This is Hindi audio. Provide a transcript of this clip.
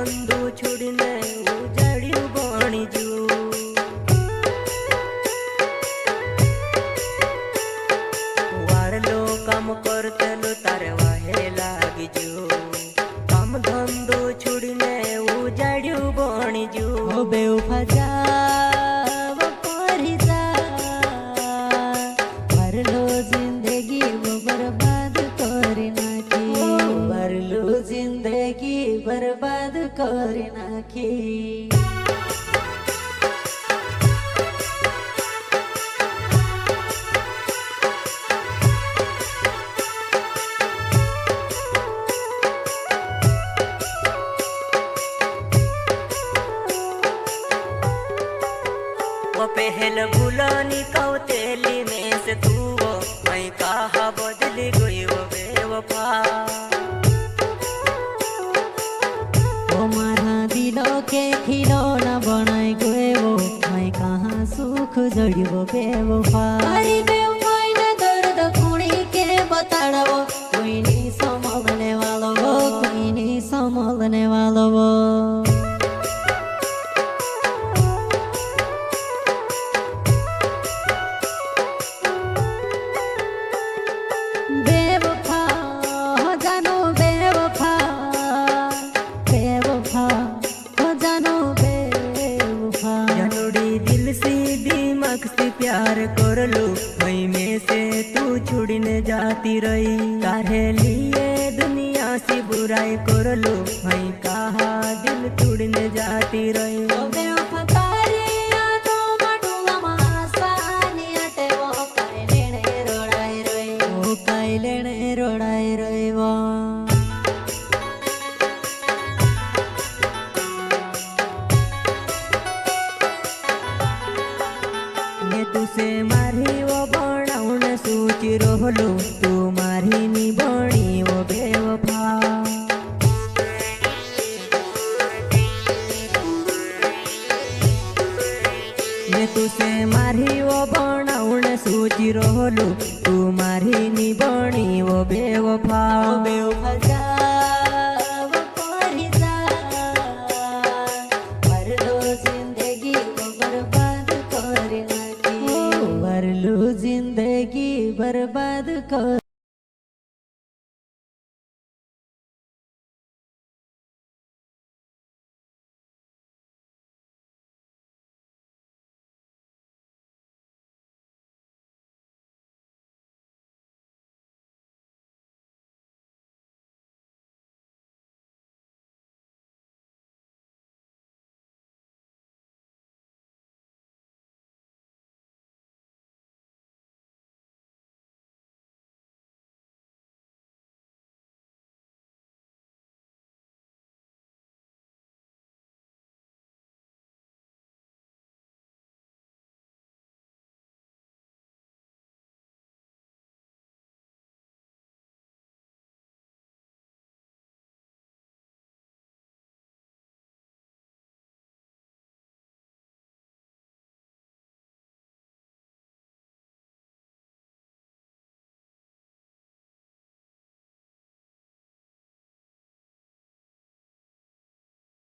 धंधो छोड़ने उजाड़्यू बणी जू। वारलो काम करतेलो तारे वाहे लागी जू। काम धंधो छोड़ने उजाड़्यू बणी जू। ओ बेवफा जा जिंदगी वो बर्बाद कर नाखी। भरलो जिंदगी बर्बाद कर नाखी। वो पहल भूलानी कौतेली में से तू वो मैं कहा बदली गई वो बेवफा। वो मारा दिलों के खिलौना बनाए गए वो मैं कहाँ सुख जड़ी वो बेवफा। अरे बेवफाई ने दर्द कुड़ी के बताड़ा वो कोई नहीं संभालने वाला वो कोई नहीं संभालने वाला वो। प्यार कर लो वही में से तू छुड़ने जाती रही। तारे लिए दुनिया से बुराई कर लो वही कहा दिल तोड़ने जाती रही। रोड़ाई रही वो तुसे मारी वो बनाउन सोची रोहलो तू मारी नी बनी वो बेवफा। मैं तुसे मारी वो बनाउन सोची रोहलो तू मारी नी बनी वो बेवफा। बेवफा जा